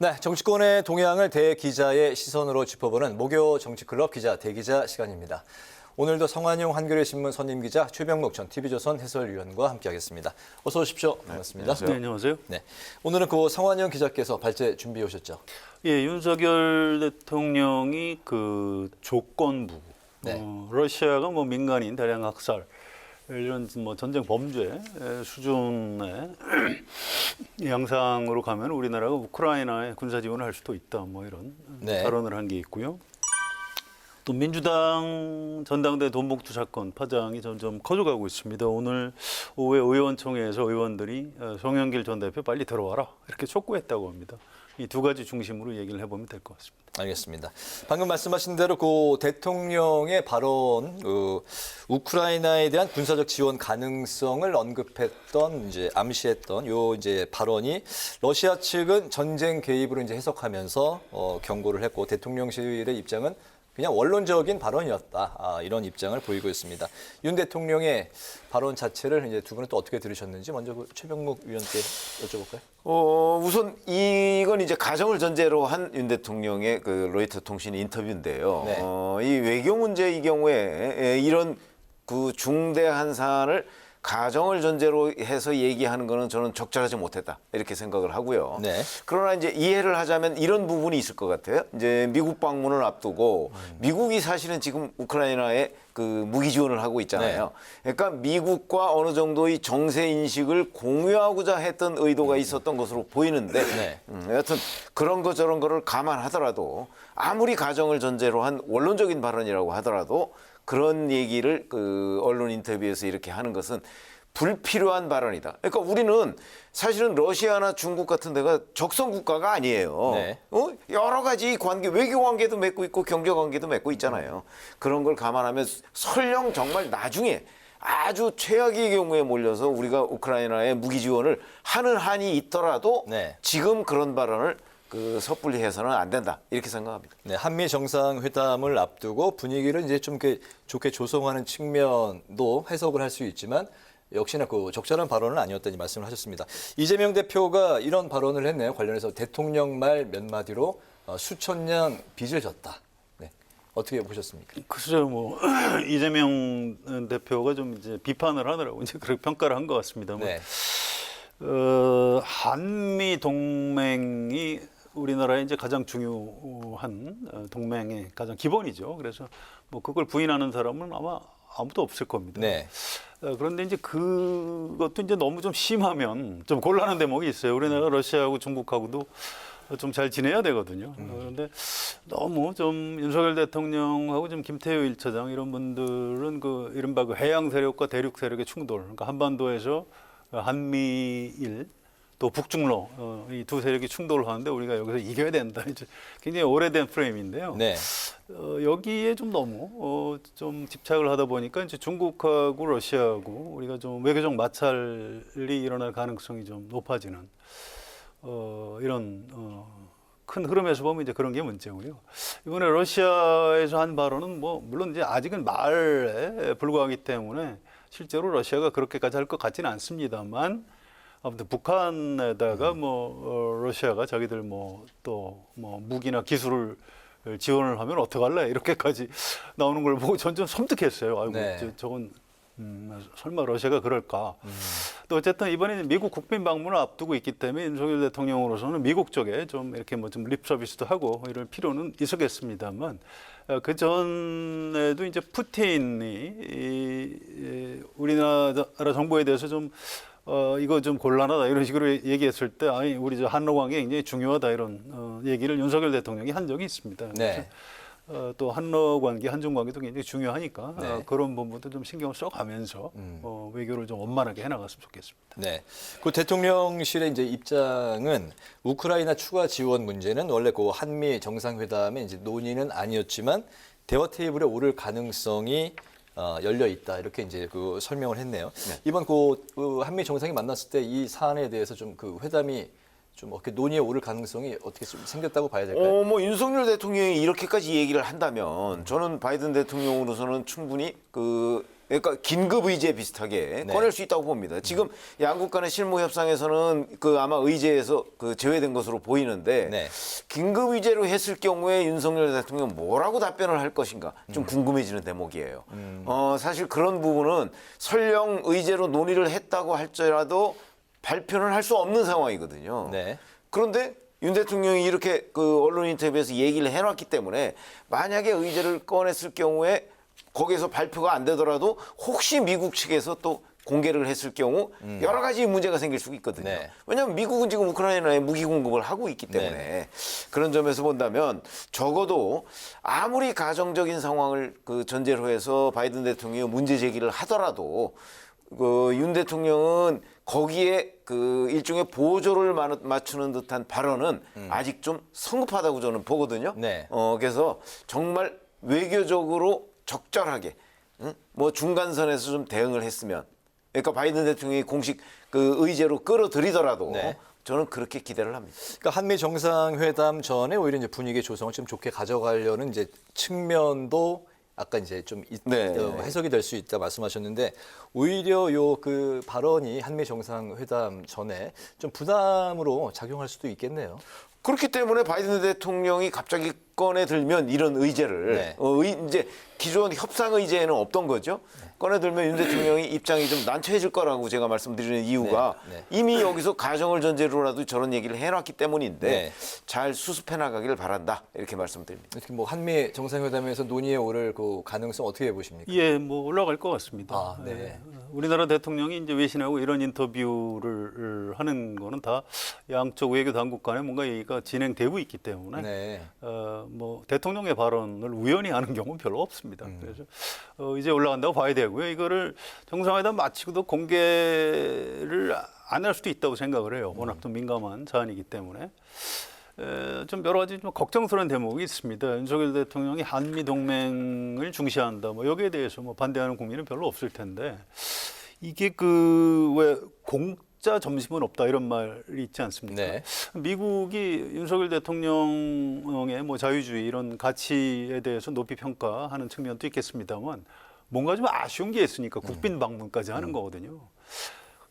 네, 정치권의 동향을 대기자의 시선으로 짚어보는 목요 정치클럽 기자 대기자 시간입니다. 오늘도 성완용 한겨레신문 선임기자 최병묵 전 TV조선 해설위원과 함께하겠습니다. 어서 오십시오. 반갑습니다. 네, 안녕하세요. 네, 오늘은 그 성완용 기자께서 발제 준비해 오셨죠? 예, 윤석열 대통령이 그 조건부, 네. 러시아가 뭐 민간인 대량 학살 이런 뭐 전쟁 범죄 수준의 양상으로 가면 우리나라가 우크라이나에 군사 지원을 할 수도 있다, 뭐 이런 네. 발언을 한 게 있고요. 또 민주당 전당대 돈봉투 사건 파장이 점점 커져가고 있습니다. 오늘 오후에 의원총회에서 의원들이 송영길 전 대표 빨리 들어와라 이렇게 촉구했다고 합니다. 이 두 가지 중심으로 얘기를 해보면 될 것 같습니다. 알겠습니다. 방금 말씀하신 대로 그 대통령의 발언, 우크라이나에 대한 군사적 지원 가능성을 언급했던 이제 암시했던 요 이제 발언이 러시아 측은 전쟁 개입으로 이제 해석하면서 경고를 했고 대통령실의 입장은 그냥 원론적인 발언이었다. 이런 입장을 보이고 있습니다. 윤 대통령의 발언 자체를 이제 두 분은 또 어떻게 들으셨는지 먼저 그 최병묵 위원께 여쭤볼까요? 우선 이건 이제 가정을 전제로 한 윤 대통령의 그 로이터 통신 인터뷰인데요. 네. 이 외교 문제의 경우에 이런 그 중대한 사안을 가정을 전제로 해서 얘기하는 거는 저는 적절하지 못했다 이렇게 생각을 하고요. 네. 그러나 이제 이해를 하자면 이런 부분이 있을 것 같아요. 이제 미국 방문을 앞두고 미국이 사실은 지금 우크라이나에 그 무기 지원을 하고 있잖아요. 그러니까 미국과 어느 정도의 정세 인식을 공유하고자 했던 의도가 있었던 것으로 보이는데 네. 여하튼 그런 거 저런 거를 감안하더라도 아무리 가정을 전제로 한 원론적인 발언이라고 하더라도 그런 얘기를 그 언론 인터뷰에서 이렇게 하는 것은 불필요한 발언이다. 그러니까 우리는 사실은 러시아나 중국 같은 데가 적성 국가가 아니에요. 네. 여러 가지 관계, 외교 관계도 맺고 있고 경제 관계도 맺고 있잖아요. 그런 걸 감안하면 설령 정말 나중에 아주 최악의 경우에 몰려서 우리가 우크라이나에 무기 지원을 하는 한이 있더라도 네. 지금 그런 발언을 그 섣불리 해서는 안 된다 이렇게 생각합니다. 네, 한미 정상회담을 앞두고 분위기를 이제 좀 이렇게 좋게 조성하는 측면도 해석을 할 수 있지만 역시나 그 적절한 발언은 아니었다는 말씀을 하셨습니다. 이재명 대표가 이런 발언을 했네요. 관련해서 대통령 말 몇 마디로 수천 년 빚을 졌다. 네, 어떻게 보셨습니까? 글쎄요, 뭐 이재명 대표가 좀 이제 비판을 하느라고 이제 그렇게 평가를 한 것 같습니다만, 네. 한미 동맹이 우리나라의 이제 가장 중요한 동맹의 가장 기본이죠. 그래서 뭐 그걸 부인하는 사람은 아마 아무도 없을 겁니다. 네. 그런데 이제 그것도 이제 너무 좀 심하면 좀 곤란한 대목이 있어요. 우리나라가 러시아하고 중국하고도 좀 잘 지내야 되거든요. 그런데 너무 좀 윤석열 대통령하고 좀 김태효 1차장 이런 분들은 그 이른바 그 해양 세력과 대륙 세력의 충돌, 그러니까 한반도에서 한미일 또 북중로 이 두 세력이 충돌을 하는데 우리가 여기서 이겨야 된다. 이제 굉장히 오래된 프레임인데요. 네. 여기에 좀 너무 좀 집착을 하다 보니까 이제 중국하고 러시아하고 우리가 좀 외교적 마찰이 일어날 가능성이 좀 높아지는 이런 큰 흐름에서 보면 이제 그런 게 문제고요. 이번에 러시아에서 한 발언은 뭐 물론 이제 아직은 말에 불과하기 때문에 실제로 러시아가 그렇게까지 할 것 같지는 않습니다만. 아무튼 북한에다가 뭐 러시아가 자기들 뭐 또 뭐 무기나 기술을 지원을 하면 어떡할래 이렇게까지 나오는 걸 보고 전 좀 섬뜩했어요. 아이고 네. 저건 설마 러시아가 그럴까? 또 어쨌든 이번에 미국 국빈 방문을 앞두고 있기 때문에 윤석열 대통령으로서는 미국 쪽에 좀 이렇게 뭐 좀 립 서비스도 하고 이럴 필요는 있었겠습니다만 그 전에도 이제 푸틴이 우리나라 정부에 대해서 좀 이거 좀 곤란하다 이런 식으로 얘기했을 때 아니 우리 저 한러 관계 굉장히 중요하다 이런 얘기를 윤석열 대통령이 한 적이 있습니다. 네. 또 한러 관계, 한중 관계도 굉장히 중요하니까 네. 그런 부분도 좀 신경을 써가면서 외교를 좀 원만하게 해나갔으면 좋겠습니다. 네. 그 대통령실의 이제 입장은 우크라이나 추가 지원 문제는 원래 그 한미 정상회담의 이제 논의는 아니었지만 대화 테이블에 오를 가능성이 열려 있다 이렇게 이제 그 설명을 했네요. 네. 이번 그 한미 정상이 만났을 때 이 사안에 대해서 좀 그 회담이 좀 어떻게 논의에 오를 가능성이 어떻게 좀 생겼다고 봐야 될까요? 뭐 윤석열 대통령이 이렇게까지 얘기를 한다면 저는 바이든 대통령으로서는 충분히 그 그러니까 긴급 의제 비슷하게 네. 꺼낼 수 있다고 봅니다. 지금 양국 간의 실무 협상에서는 그 아마 의제에서 그 제외된 것으로 보이는데 네. 긴급 의제로 했을 경우에 윤석열 대통령 뭐라고 답변을 할 것인가 좀 궁금해지는 대목이에요. 사실 그런 부분은 설령 의제로 논의를 했다고 할지라도 발표는 할 수 없는 상황이거든요. 네. 그런데 윤 대통령이 이렇게 그 언론 인터뷰에서 얘기를 해놨기 때문에 만약에 의제를 꺼냈을 경우에 거기에서 발표가 안 되더라도 혹시 미국 측에서 또 공개를 했을 경우 여러 가지 문제가 생길 수 있거든요. 네. 왜냐하면 미국은 지금 우크라이나에 무기 공급을 하고 있기 때문에 네. 그런 점에서 본다면 적어도 아무리 가정적인 상황을 그 전제로 해서 바이든 대통령이 문제 제기를 하더라도 그 윤 대통령은 거기에 그 일종의 보조를 맞추는 듯한 발언은 아직 좀 성급하다고 저는 보거든요. 네. 그래서 정말 외교적으로 적절하게 뭐 중간선에서 좀 대응을 했으면 그러니까 바이든 대통령이 공식 그 의제로 끌어들이더라도 네. 저는 그렇게 기대를 합니다. 그러니까 한미 정상회담 전에 오히려 이제 분위기 조성을 좀 좋게 가져가려는 이제 측면도 아까 이제 좀 네. 해석이 될 수 있다 말씀하셨는데 오히려 요 그 발언이 한미 정상회담 전에 좀 부담으로 작용할 수도 있겠네요. 그렇기 때문에 바이든 대통령이 갑자기 꺼내 들면 이런 의제를 네. 이제 기존 협상 의제에는 없던 거죠. 꺼내 들면 윤 대통령이 입장이 좀 난처해질 거라고 제가 말씀드리는 이유가 네, 네. 이미 여기서 가정을 전제로라도 저런 얘기를 해놨기 때문인데 네. 잘 수습해 나가길 바란다 이렇게 말씀드립니다. 이렇게 뭐 한미 정상회담에서 논의에 오를 그 가능성 어떻게 보십니까? 예, 뭐 올라갈 것 같습니다. 아, 네. 우리나라 대통령이 이제 외신하고 이런 인터뷰를 하는 거는 다 양쪽 외교 당국 간에 뭔가 얘기가 진행되고 있기 때문에 네. 뭐 대통령의 발언을 우연히 하는 경우는 별로 없습니다. 그래서 이제 올라간다고 봐야 되고요. 이거를 정상회담 마치고도 공개를 안 할 수도 있다고 생각을 해요. 워낙 좀 민감한 사안이기 때문에. 좀 여러 가지 좀 걱정스러운 대목이 있습니다. 윤석열 대통령이 한미 동맹을 중시한다. 뭐 여기에 대해서 뭐 반대하는 국민은 별로 없을 텐데 이게 그 왜 공짜 점심은 없다 이런 말이 있지 않습니까? 네. 미국이 윤석열 대통령의 뭐 자유주의 이런 가치에 대해서 높이 평가하는 측면도 있겠습니다만 뭔가 좀 아쉬운 게 있으니까 국빈 방문까지 하는 거거든요.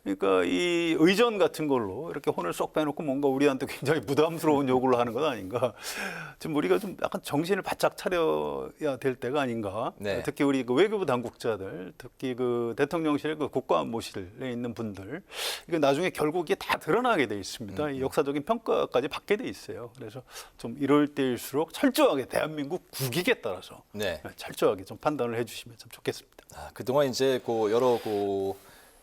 그러니까 이 의전 같은 걸로 이렇게 혼을 쏙 빼놓고 뭔가 우리한테 굉장히 부담스러운 요구를 하는 것 아닌가. 지금 우리가 좀 약간 정신을 바짝 차려야 될 때가 아닌가. 네. 특히 우리 그 외교부 당국자들, 특히 그 대통령실 그 국가안보실에 있는 분들, 이거 나중에 결국 이게 다 드러나게 돼 있습니다. 이 역사적인 평가까지 받게 돼 있어요. 그래서 좀 이럴 때일수록 철저하게 대한민국 국익에 따라서 네. 철저하게 좀 판단을 해주시면 참 좋겠습니다. 그동안 이제 그 여러 그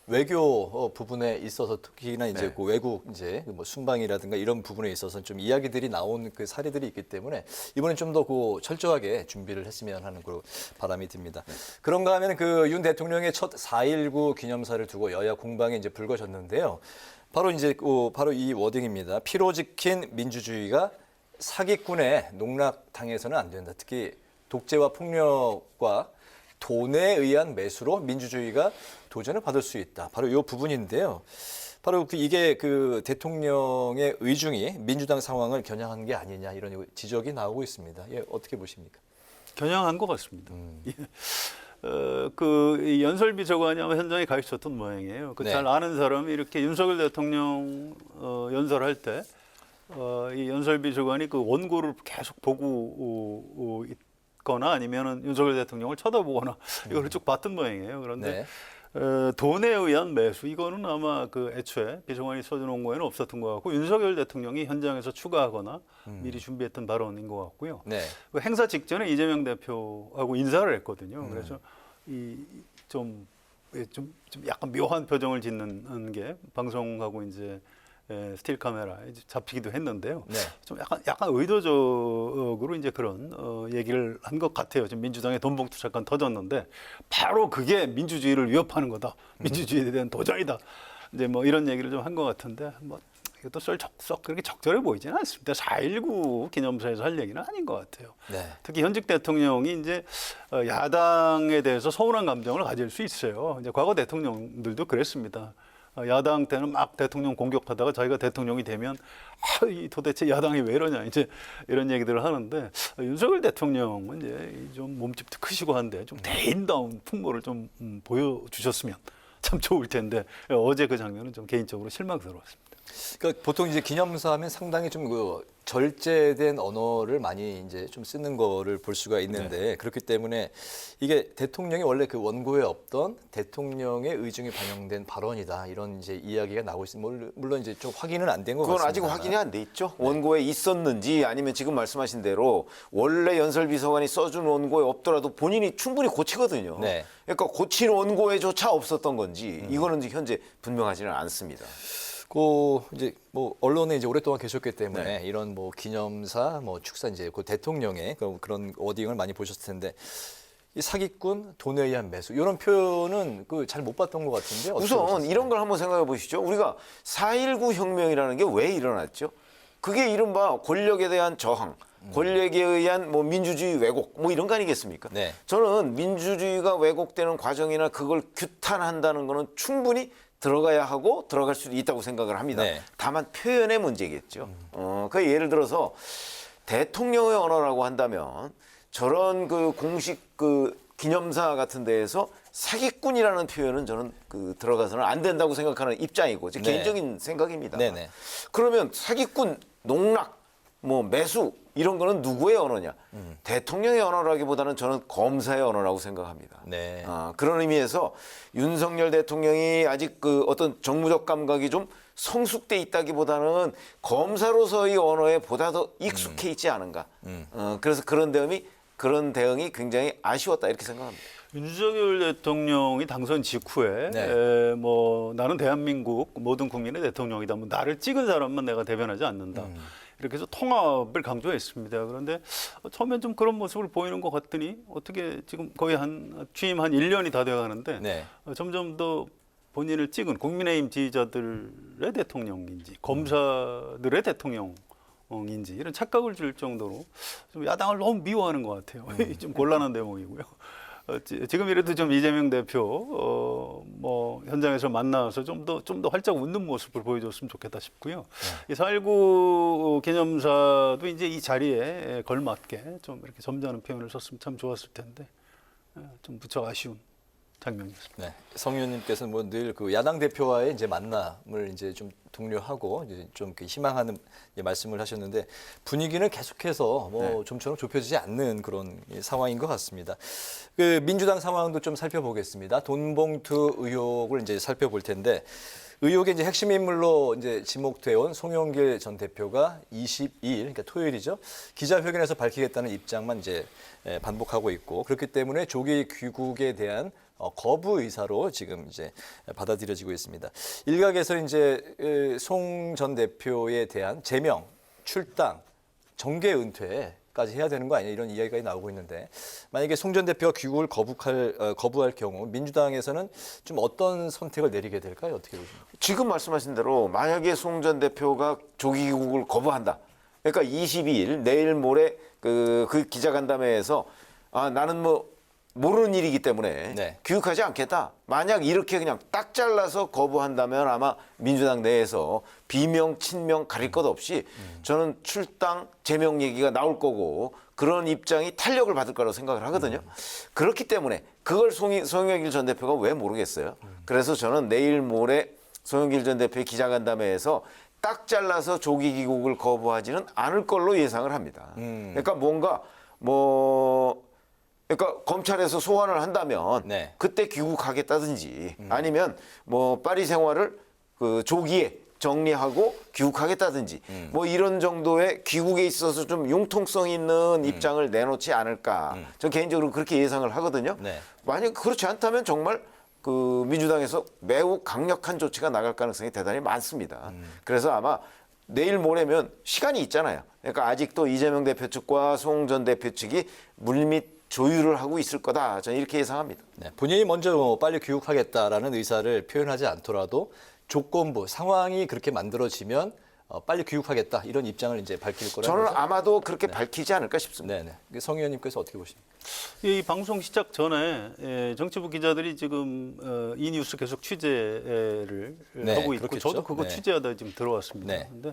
외교 부분에 있어서 특히나 이제 네. 그 외국 이제 뭐 순방이라든가 이런 부분에 있어서 좀 이야기들이 나온 그 사례들이 있기 때문에 이번엔 좀 더 그 철저하게 준비를 했으면 하는 그런 바람이 듭니다. 그런가 하면 그 윤 대통령의 첫 4.19 기념사를 두고 여야 공방이 이제 불거졌는데요. 바로 이제 바로 이 워딩입니다. 피로 지킨 민주주의가 사기꾼의 농락당해서는 안 된다. 특히 독재와 폭력과 돈에 의한 매수로 민주주의가 도전을 받을 수 있다. 바로 이 부분인데요. 바로 이게 그 대통령의 의중이 민주당 상황을 겨냥한 게 아니냐 이런 지적이 나오고 있습니다. 예, 어떻게 보십니까? 겨냥한 것 같습니다. 예. 그 연설비 저관이 아마 현장에 가 있었던 모양이에요. 그 네. 잘 아는 사람이 이렇게 윤석열 대통령 연설할 때 이 연설비 저관이 그 원고를 계속 보고 있거나 아니면은 윤석열 대통령을 쳐다보거나 이걸 쭉 봤던 모양이에요. 그런데 돈에 의한 매수 이거는 아마 그 애초에 비서관이 써준 거에는 없었던 것 같고 윤석열 대통령이 현장에서 추가하거나 미리 준비했던 발언인 것 같고요. 네. 그 행사 직전에 이재명 대표하고 인사를 했거든요. 그래서 좀 약간 묘한 표정을 짓는 게 방송하고 이제 스틸 카메라에 잡히기도 했는데요. 네. 좀 약간 의도적으로 이제 그런 얘기를 한 것 같아요. 지금 민주당의 돈봉투 사건 터졌는데 바로 그게 민주주의를 위협하는 거다. 민주주의에 대한 도전이다. 이제 뭐 이런 얘기를 좀 한 것 같은데 뭐 이것도 썩 그렇게 적절해 보이지는 않습니다. 4.19 기념사에서 할 얘기는 아닌 것 같아요. 네. 특히 현직 대통령이 이제 야당에 대해서 서운한 감정을 가질 수 있어요. 이제 과거 대통령들도 그랬습니다. 야당 때는 막 대통령 공격하다가 자기가 대통령이 되면 이 도대체 야당이 왜 이러냐 이제 이런 얘기들을 하는데 윤석열 대통령은 이제 좀 몸집도 크시고 한데 좀 대인다운 풍모를 좀 보여주셨으면 참 좋을 텐데 어제 그 장면은 좀 개인적으로 실망스러웠습니다. 그러니까 보통 이제 기념사 하면 상당히 좀 그 절제된 언어를 많이 이제 좀 쓰는 거를 볼 수가 있는데 그렇기 때문에 이게 대통령이 원래 그 원고에 없던 대통령의 의중이 반영된 발언이다 이런 이제 이야기가 나오고 있습니다. 물론 이제 좀 확인은 안 된 것 같습니다. 그건 아직 확인이 안 돼 있죠. 원고에 있었는지 아니면 지금 말씀하신 대로 원래 연설비서관이 써준 원고에 없더라도 본인이 충분히 고치거든요. 네. 그러니까 고친 원고에조차 없었던 건지 이거는 이제 현재 분명하지는 않습니다. 그 이제 뭐 언론에 이제 오랫동안 계셨기 때문에 이런 뭐 기념사, 뭐 축사 이제 그 대통령의 그런 워딩을 많이 보셨을 텐데 이 사기꾼, 돈에 의한 매수 이런 표현은 그 잘 못 봤던 것 같은데 우선 이런 걸 한번 생각해 보시죠. 우리가 4.19 혁명이라는 게 왜 일어났죠? 그게 이른바 권력에 대한 저항, 권력에 의한 뭐 민주주의 왜곡 뭐 이런 거 아니겠습니까? 네. 저는 민주주의가 왜곡되는 과정이나 그걸 규탄한다는 거는 충분히 들어가야 하고 들어갈 수도 있다고 생각을 합니다. 네. 다만 표현의 문제겠죠. 그 예를 들어서 대통령의 언어라고 한다면 저런 그 공식 그 기념사 같은 데에서 사기꾼이라는 표현은 저는 그 들어가서는 안 된다고 생각하는 입장이고 제 네. 개인적인 생각입니다. 네네. 그러면 사기꾼, 농락, 뭐 매수 이런 거는 누구의 언어냐? 대통령의 언어라기보다는 저는 검사의 언어라고 생각합니다. 네. 그런 의미에서 윤석열 대통령이 아직 그 어떤 정무적 감각이 좀 성숙돼 있다기보다는 검사로서의 언어에 보다 더 익숙해 있지 않은가. 그래서 그런 대응이 굉장히 아쉬웠다 이렇게 생각합니다. 윤석열 대통령이 당선 직후에 네. 뭐 나는 대한민국 모든 국민의 대통령이다. 뭐 나를 찍은 사람만 내가 대변하지 않는다. 이렇게 해서 통합을 강조했습니다. 그런데 처음엔 좀 그런 모습을 보이는 것 같더니 어떻게 지금 거의 취임 한 1년이 다 돼가는데 네. 점점 더 본인을 찍은 국민의힘 지지자들의 대통령인지 검사들의 대통령인지 이런 착각을 줄 정도로 좀 야당을 너무 미워하는 것 같아요. 좀 곤란한 대목이고요. 지금이라도 좀 이재명 대표 뭐 현장에서 만나서 좀 더 활짝 웃는 모습을 보여줬으면 좋겠다 싶고요. 이 4.19 기념사도 이제 이 자리에 걸맞게 좀 이렇게 점잖은 표현을 썼으면 참 좋았을 텐데 좀 무척 아쉬운 장면이었습니다. 네. 성 의원님께서는 뭐 늘 그 야당 대표와의 이제 만남을 이제 좀 독려하고 이제 좀 희망하는 말씀을 하셨는데 분위기는 계속해서 뭐 좀처럼 좁혀지지 않는 그런 상황인 것 같습니다. 그 민주당 상황도 좀 살펴보겠습니다. 돈봉투 의혹을 이제 살펴볼 텐데 의혹의 이제 핵심 인물로 이제 지목되어 온 송영길 전 대표가 22일, 그러니까 토요일이죠. 기자회견에서 밝히겠다는 입장만 이제 반복하고 있고 그렇기 때문에 조기 귀국에 대한 거부 의사로 지금 이제 받아들여지고 있습니다. 일각에서 이제 송 전 대표에 대한 제명, 출당, 정계 은퇴까지 해야 되는 거 아니냐 이런 이야기가 나오고 있는데 만약에 송 전 대표가 귀국을 거부할 경우 민주당에서는 좀 어떤 선택을 내리게 될까요? 어떻게 보십니까? 지금 말씀하신 대로 만약에 송 전 대표가 조기 귀국을 거부한다. 그러니까 22일 내일 모레 그 기자간담회에서 나는 뭐 모르는 일이기 때문에 네. 귀국하지 않겠다. 만약 이렇게 그냥 딱 잘라서 거부한다면 아마 민주당 내에서 비명, 친명 가릴 것 없이 저는 출당, 제명 얘기가 나올 거고 그런 입장이 탄력을 받을 거라고 생각을 하거든요. 그렇기 때문에 그걸 송영길 전 대표가 왜 모르겠어요. 그래서 저는 내일 모레 송영길 전 대표의 기자간담회에서 딱 잘라서 조기 귀국을 거부하지는 않을 걸로 예상을 합니다. 그러니까 뭔가 그러니까 검찰에서 소환을 한다면 네. 그때 귀국하겠다든지 아니면 뭐 파리 생활을 그 조기에 정리하고 귀국하겠다든지 뭐 이런 정도의 귀국에 있어서 좀 융통성 있는 입장을 내놓지 않을까. 전 개인적으로 그렇게 예상을 하거든요. 네. 만약 그렇지 않다면 정말 그 민주당에서 매우 강력한 조치가 나갈 가능성이 대단히 많습니다. 그래서 아마 내일 모레면 시간이 있잖아요. 그러니까 아직도 이재명 대표 측과 송 전 대표 측이 물밑 조율을 하고 있을 거다. 저는 이렇게 예상합니다. 네, 본인이 먼저 빨리 귀국하겠다라는 의사를 표현하지 않더라도 조건부 상황이 그렇게 만들어지면 빨리 귀국하겠다 이런 입장을 이제 밝힐 거라는 저는 거죠. 아마도 그렇게 밝히지 않을까 싶습니다. 네네. 성 의원님께서 어떻게 보십니까? 이 방송 시작 전에 정치부 기자들이 지금 이 뉴스 계속 취재를 네, 하고 있고 그렇겠죠. 저도 그거 네. 취재하다 지금 들어왔습니다. 네. 근데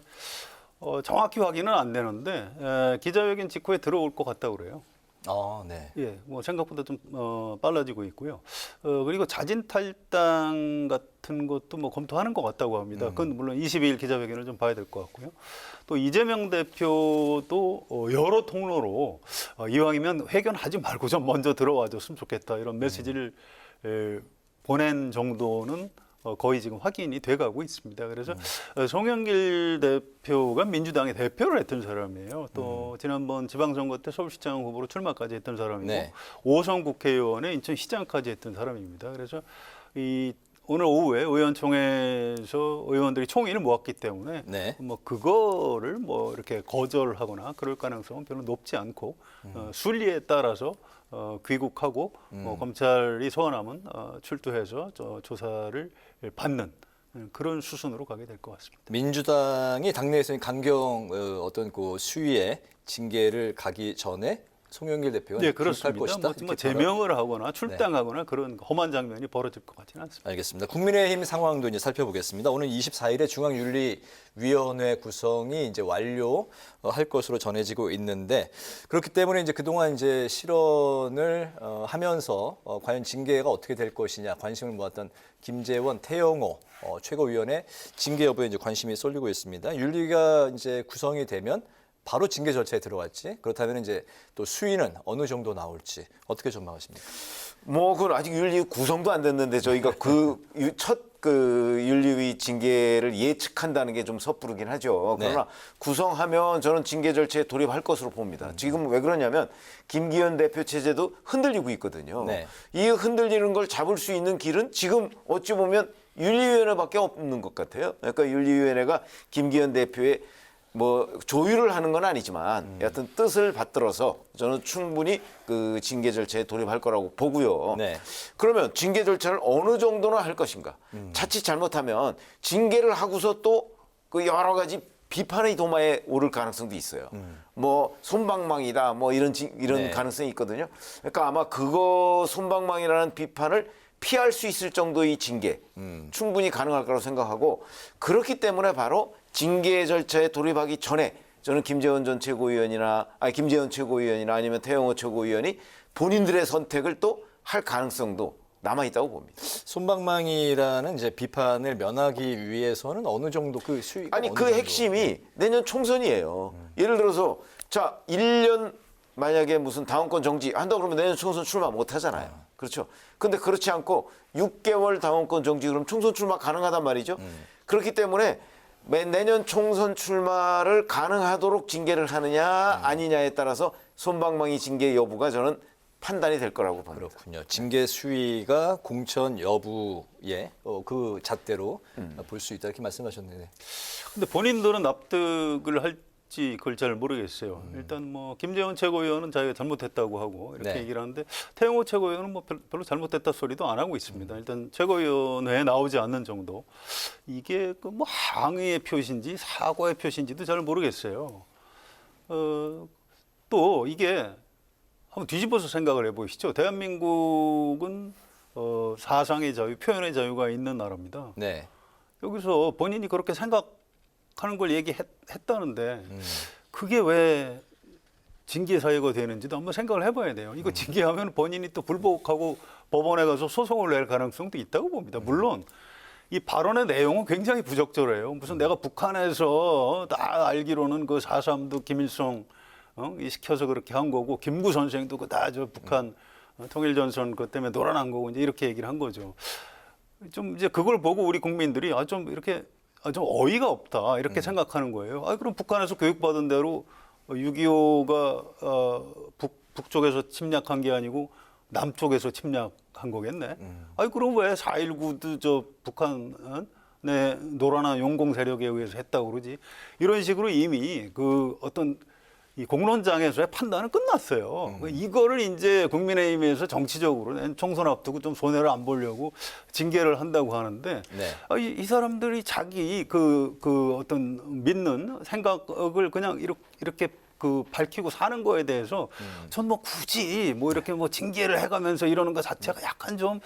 정확히 확인은 안 되는데 기자회견 직후에 들어올 것 같다고 그래요. 네. 예, 뭐 생각보다 좀 빨라지고 있고요. 그리고 자진 탈당 같은 것도 뭐 검토하는 것 같다고 합니다. 그건 물론 22일 기자회견을 좀 봐야 될 것 같고요. 또 이재명 대표도 여러 통로로 이왕이면 회견하지 말고 좀 먼저 들어와줬으면 좋겠다 이런 메시지를 보낸 정도는 거의 지금 확인이 돼가고 있습니다. 그래서 송영길 대표가 민주당의 대표를 했던 사람이에요. 또 지난번 지방선거 때 서울시장 후보로 출마까지 했던 사람이고 네. 5선 국회의원에 인천시장까지 했던 사람입니다. 그래서 오늘 오후에 의원총회에서 의원들이 총의를 모았기 때문에 네. 뭐 그거를 뭐 이렇게 거절하거나 그럴 가능성은 별로 높지 않고 순리에 따라서 귀국하고 검찰이 소환하면 출두해서 조사를 받는 그런 수순으로 가게 될 것 같습니다. 민주당이 당내에서 강경 어떤 그 수위의 징계를 가기 전에 송영길 대표가 네, 귀국할 그렇습니다. 것이다. 뭐 이렇게 제명을 하거나 출당하거나 그런 험한 장면이 벌어질 것 같지는 않습니다. 알겠습니다. 국민의힘 상황도 이제 살펴보겠습니다. 오늘 24일에 중앙윤리위원회 구성이 이제 완료할 것으로 전해지고 있는데 그렇기 때문에 이제 그동안 이제 실언을 하면서 과연 징계가 어떻게 될 것이냐 관심을 모았던 김재원, 태영호 최고위원의 징계 여부에 이제 관심이 쏠리고 있습니다. 윤리가 이제 구성이 되면 바로 징계 절차에 들어갈지 그렇다면 이제 또 수위는 어느 정도 나올지 어떻게 전망하십니까? 뭐 그건 아직 윤리 구성도 안 됐는데 저희가 그 윤리위 징계를 예측한다는 게 좀 섣부르긴 하죠. 그러나 네. 구성하면 저는 징계 절차에 돌입할 것으로 봅니다. 지금 왜 그러냐면 김기현 대표 체제도 흔들리고 있거든요. 네. 이 흔들리는 걸 잡을 수 있는 길은 지금 어찌 보면 윤리위원회밖에 없는 것 같아요. 그러니까 윤리위원회가 김기현 대표의 뭐 조율을 하는 건 아니지만 여하튼 뜻을 받들어서 저는 충분히 그 징계 절차에 돌입할 거라고 보고요. 네. 그러면 징계 절차를 어느 정도나 할 것인가? 자칫 잘못하면 징계를 하고서 또 그 여러 가지 비판의 도마에 오를 가능성도 있어요. 뭐 솜방망이다 뭐 이런 네. 가능성이 있거든요. 그러니까 아마 그거 솜방망이라는 비판을 피할 수 있을 정도의 징계 충분히 가능할 거라고 생각하고 그렇기 때문에 바로 징계 절차에 돌입하기 전에 저는 김재원 최고위원이나 아니면 태영호 최고위원이 본인들의 선택을 또 할 가능성도 남아 있다고 봅니다. 솜방망이라는 이제 비판을 면하기 위해서는 어느 정도 그 수위가 아니 어느 그 정도? 핵심이 내년 총선이에요. 예를 들어서 자 1년 만약에 무슨 당원권 정지 한다 그러면 내년 총선 출마 못 하잖아요. 그렇죠. 근데 그렇지 않고 6개월 당원권 정지 그럼 총선 출마 가능하단 말이죠. 그렇기 때문에 내년 총선 출마를 가능하도록 징계를 하느냐 아니냐에 따라서 솜방망이 징계 여부가 저는 판단이 될 거라고 봅니다. 그렇군요. 징계 수위가 공천 여부에 그 잣대로 볼 수 있다 이렇게 말씀하셨는데. 근데 본인들은 납득을 할지 그걸 잘 모르겠어요. 일단 뭐 김재원 최고위원은 자기가 잘못했다고 하고 이렇게 네. 얘기를 하는데 태영호 최고위원은 뭐 별로 잘못됐다 소리도 안 하고 있습니다. 일단 최고위원회에 나오지 않는 정도. 이게 그 뭐 항의의 표시인지 사과의 표시인지도 잘 모르겠어요. 또 이게 한번 뒤집어서 생각을 해보시죠. 대한민국은 사상의 자유, 표현의 자유가 있는 나라입니다. 네. 여기서 본인이 그렇게 생각하는 걸 얘기했다는데 그게 왜 징계 사유가 되는지도 한번 생각을 해봐야 돼요. 이거 징계하면 본인이 또 불복하고 법원에 가서 소송을 낼 가능성도 있다고 봅니다. 물론 이 발언의 내용은 굉장히 부적절해요. 무슨 내가 북한에서 다 알기로는 그 4.3도 김일성 시켜서 그렇게 한 거고 김구 선생도 그 다 저 북한 통일전선 그 때문에 놀아난 거고 이제 이렇게 얘기를 한 거죠. 좀 이제 그걸 보고 우리 국민들이 좀 이렇게 좀 어이가 없다 이렇게 생각하는 거예요. 그럼 북한에서 교육받은 대로 6.25가 북쪽에서 침략한 게 아니고 남쪽에서 침략한 거겠네. 그럼 왜 4.19도 저 북한에 놀아난 용공 세력에 의해서 했다고 그러지? 이런 식으로 이미 그 어떤 이 공론장에서의 판단은 끝났어요. 이거를 이제 국민의힘에서 정치적으로 총선 앞두고 좀 손해를 안 보려고 징계를 한다고 하는데 네. 이 사람들이 자기 그 어떤 믿는 생각을 그냥 이렇게 그 밝히고 사는 거에 대해서 전 뭐 굳이 뭐 이렇게 뭐 징계를 해가면서 이러는 것 자체가 약간 좀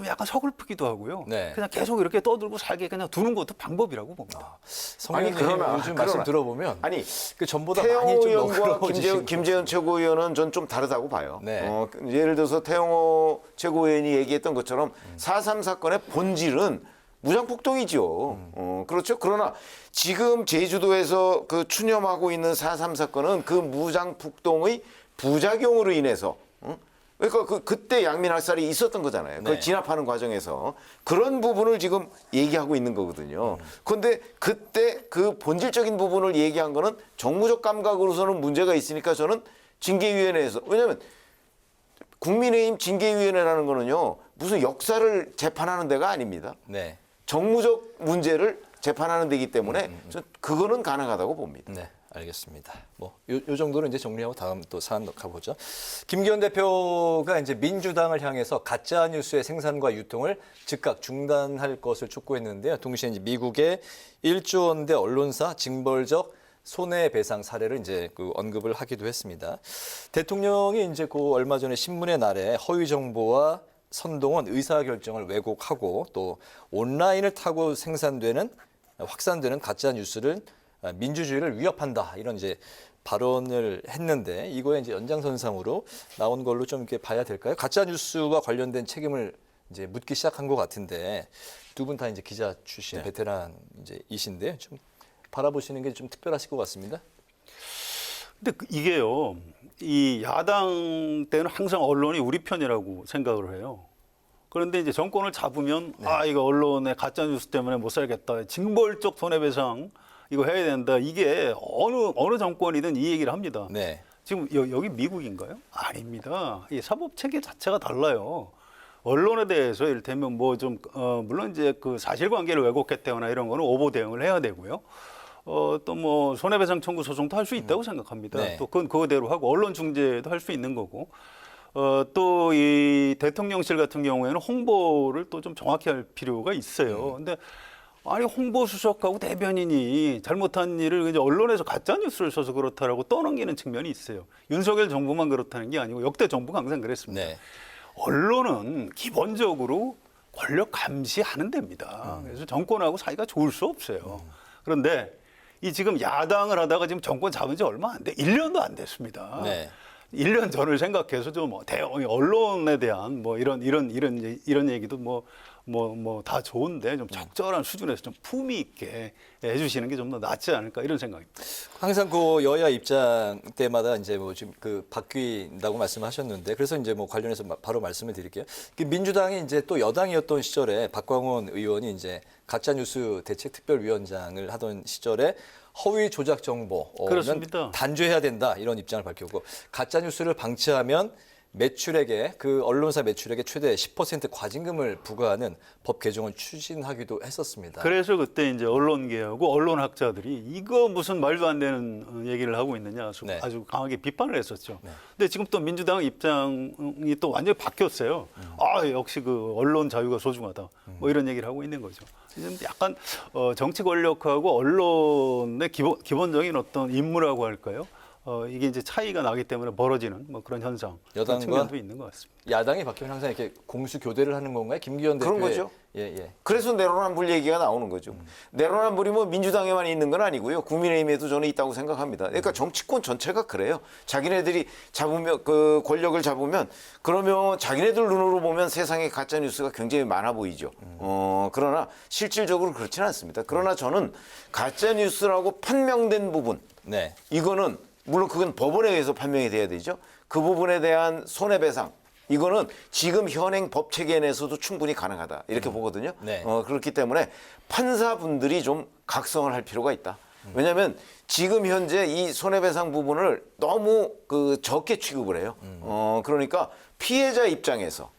약간 서글프기도 하고요. 네. 그냥 계속 이렇게 떠들고 살게 그냥 두는 것도 방법이라고 봅니다. 성현님 그러나, 요즘 말씀 그러나. 들어보면 아니 그 전보다 태영호 많이 좀 의원과 너그러워지신 김재현 최고위원은 전 좀 다르다고 봐요. 네. 예를 들어서 태영호 최고위원이 얘기했던 것처럼 4.3 사건의 본질은 무장폭동이죠. 그렇죠. 그러나 지금 제주도에서 그 추념하고 있는 4.3 사건은 그 무장폭동의 부작용으로 인해서 그러니까 그때 양민학살이 있었던 거잖아요. 그걸 네. 진압하는 과정에서 그런 부분을 지금 얘기하고 있는 거거든요. 그런데 그때 그 본질적인 부분을 얘기한 거는 정무적 감각으로서는 문제가 있으니까 저는 징계위원회에서 왜냐하면 국민의힘 징계위원회라는 거는요 무슨 역사를 재판하는 데가 아닙니다. 네. 정무적 문제를 재판하는 데이기 때문에 저는 그거는 가능하다고 봅니다. 네, 알겠습니다. 뭐 요 정도로 이제 정리하고 다음 또 사안 가보죠. 김기현 대표가 이제 민주당을 향해서 가짜 뉴스의 생산과 유통을 즉각 중단할 것을 촉구했는데요. 동시에 이제 미국의 1조 원대 언론사 징벌적 손해배상 사례를 이제 그 언급을 하기도 했습니다. 대통령이 이제 그 얼마 전에 신문의 날에 허위 정보와 선동원 의사결정을 왜곡하고 또 온라인을 타고 확산되는 가짜 뉴스를 민주주의를 위협한다 이런 이제 발언을 했는데 이거에 이제 연장선상으로 나온 걸로 좀 이렇게 봐야 될까요? 가짜 뉴스와 관련된 책임을 이제 묻기 시작한 것 같은데 두 분 다 이제 기자 출신 베테랑 이제이신데 좀 바라보시는 게 좀 특별하실 것 같습니다. 근데 이게요, 이 야당 때는 항상 언론이 우리 편이라고 생각을 해요. 그런데 이제 정권을 잡으면 이거 언론의 가짜 뉴스 때문에 못 살겠다. 징벌적 손해배상 이거 해야 된다. 이게 어느 정권이든 이 얘기를 합니다. 네. 지금 여기 미국인가요? 아닙니다. 이 사법 체계 자체가 달라요. 언론에 대해서 이를테면 뭐 좀 물론 이제 그 사실관계를 왜곡했다거나 이런 거는 오보 대응을 해야 되고요. 또 뭐 손해배상 청구 소송도 할 수 있다고 생각합니다. 네. 또 그건 그거대로 하고 언론 중재도 할 수 있는 거고. 또 이 대통령실 같은 경우에는 홍보를 또 좀 정확히 할 필요가 있어요. 근데 아니 홍보수석하고 대변인이 잘못한 일을 이제 언론에서 가짜 뉴스를 써서 그렇다라고 떠넘기는 측면이 있어요. 윤석열 정부만 그렇다는 게 아니고 역대 정부가 항상 그랬습니다. 네. 언론은 기본적으로 권력 감시하는 데입니다. 그래서 정권하고 사이가 좋을 수 없어요. 그런데 이 지금 야당을 하다가 지금 정권 잡은 지 얼마 안 돼. 1년도 안 됐습니다. 네. 1년 전을 생각해서 좀 언론에 대한 뭐 이런 얘기도 뭐 다 좋은데 좀 적절한 수준에서 좀 품위 있게 해주시는 게 좀 더 낫지 않을까 이런 생각입니다. 항상 그 여야 입장 때마다 이제 뭐 지금 그 바뀐다고 말씀하셨는데 그래서 이제 뭐 관련해서 바로 말씀을 드릴게요. 민주당이 이제 또 여당이었던 시절에 박광원 의원이 이제 가짜뉴스 대책특별위원장을 하던 시절에 허위 조작 정보는 그렇습니다. 단죄해야 된다 이런 입장을 밝혔고 가짜뉴스를 방치하면 매출액에 그 언론사 매출액의 최대 10% 과징금을 부과하는 법 개정을 추진하기도 했었습니다. 그래서 그때 이제 언론계하고 언론학자들이 이거 무슨 말도 안 되는 얘기를 하고 있느냐 네. 아주 강하게 비판을 했었죠. 근데 지금 또 민주당 입장이 또 완전히 바뀌었어요. 역시 그 언론 자유가 소중하다. 뭐 이런 얘기를 하고 있는 거죠. 이제 약간 정치 권력하고 언론의 기본적인 어떤 임무라고 할까요? 이게 이제 차이가 나기 때문에 벌어지는 뭐 그런 현상, 여당과 측면도 있는 것 같습니다. 야당이 바뀌면 항상 이렇게 공수 교대를 하는 건가요? 김기현 대표의 그런 거죠. 예. 그래서 내로남불 얘기가 나오는 거죠. 내로남불이 뭐 민주당에만 있는 건 아니고요. 국민의힘에도 저는 있다고 생각합니다. 그러니까 정치권 전체가 그래요. 자기네들이 잡으면 그 권력을 잡으면 그러면 자기네들 눈으로 보면 세상에 가짜 뉴스가 굉장히 많아 보이죠. 그러나 실질적으로 그렇지는 않습니다. 그러나 저는 가짜 뉴스라고 판명된 부분, 네. 이거는 물론 그건 법원에 의해서 판명이 돼야 되죠. 그 부분에 대한 손해배상. 이거는 지금 현행 법 체계 내에서도 충분히 가능하다. 이렇게 보거든요. 네. 그렇기 때문에 판사분들이 좀 각성을 할 필요가 있다. 왜냐하면 지금 현재 이 손해배상 부분을 너무 적게 취급을 해요. 그러니까 피해자 입장에서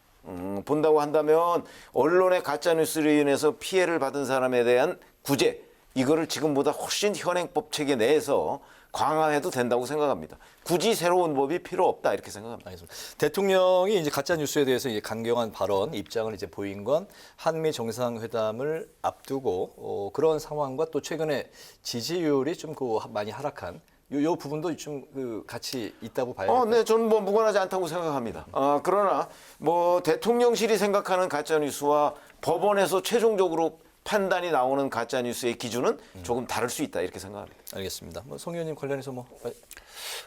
본다고 한다면 언론의 가짜뉴스로 인해서 피해를 받은 사람에 대한 구제 이거를 지금보다 훨씬 현행법 체계 내에서 강화해도 된다고 생각합니다. 굳이 새로운 법이 필요 없다 이렇게 생각합니다. 알겠습니다. 대통령이 이제 가짜 뉴스에 대해서 이제 강경한 발언, 입장을 이제 보인 건 한미 정상회담을 앞두고 그런 상황과 또 최근에 지지율이 좀 많이 하락한 요 부분도 좀 같이 있다고 봐요. 네, 저는 뭐 무관하지 않다고 생각합니다. 그러나 뭐 대통령실이 생각하는 가짜 뉴스와 법원에서 최종적으로 판단이 나오는 가짜 뉴스의 기준은 조금 다를 수 있다 이렇게 생각합니다. 알겠습니다. 송 의원님 관련해서 뭐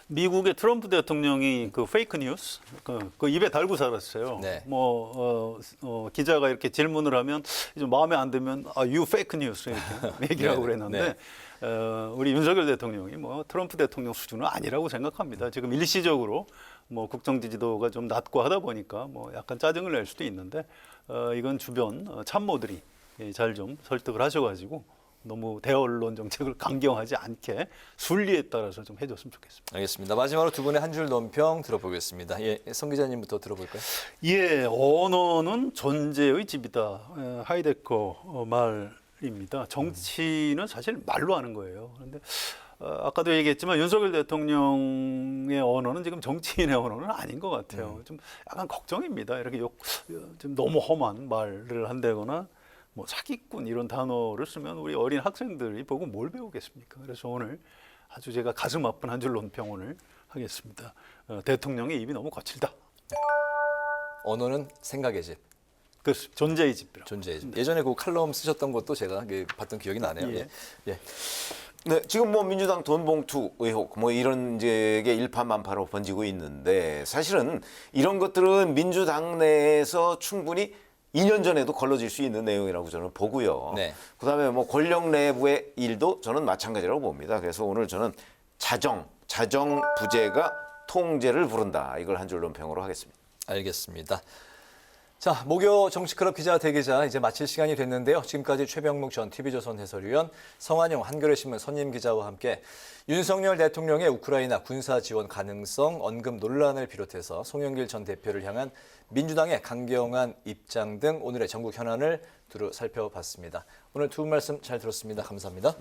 미국의 트럼프 대통령이 그 페이크 뉴스 그 입에 달고 살았어요. 네. 기자가 이렇게 질문을 하면 좀 마음에 안 들면 you fake news 이렇게 얘기를 하고 그랬는데 우리 윤석열 대통령이 뭐 트럼프 대통령 수준은 아니라고 생각합니다. 지금 일시적으로 뭐 국정 지지도가 좀 낮고 하다 보니까 뭐 약간 짜증을 낼 수도 있는데 이건 주변 참모들이 잘 좀 설득을 하셔가지고 너무 대언론 정책을 강경하지 않게 순리에 따라서 좀 해줬으면 좋겠습니다. 알겠습니다. 마지막으로 두 분의 한 줄 논평 들어보겠습니다. 예, 성 기자님부터 들어볼까요? 예, 언어는 존재의 집이다. 하이데커 말입니다. 정치는 사실 말로 하는 거예요. 그런데 아까도 얘기했지만 윤석열 대통령의 언어는 지금 정치인의 언어는 아닌 것 같아요. 좀 약간 걱정입니다. 이렇게 좀 너무 험한 말을 한다거나 뭐 사기꾼 이런 단어를 쓰면 우리 어린 학생들이 보고 뭘 배우겠습니까? 그래서 오늘 아주 제가 가슴 아픈 한 줄 논평을 하겠습니다. 대통령의 입이 너무 거칠다. 언어는 생각의 집, 그렇습니다. 존재의 집이라. 존재의 집. 예전에 그 칼럼 쓰셨던 것도 제가 봤던 기억이 나네요. 예. 예. 네, 지금 뭐 민주당 돈봉투 의혹 뭐 이런 게 일파만파로 번지고 있는데 사실은 이런 것들은 민주당 내에서 충분히 2년 전에도 걸러질 수 있는 내용이라고 저는 보고요. 네. 그다음에 뭐 권력 내부의 일도 저는 마찬가지라고 봅니다. 그래서 오늘 저는 자정 부재가 통제를 부른다. 이걸 한 줄 논평으로 하겠습니다. 알겠습니다. 자, 목요 정치클럽 기자 대기자 이제 마칠 시간이 됐는데요. 지금까지 최병묵 전 TV조선 해설위원, 성한용 한겨레신문 선임 기자와 함께 윤석열 대통령의 우크라이나 군사 지원 가능성 언급 논란을 비롯해서 송영길 전 대표를 향한 민주당의 강경한 입장 등 오늘의 전국 현안을 두루 살펴봤습니다. 오늘 두 분 말씀 잘 들었습니다. 감사합니다.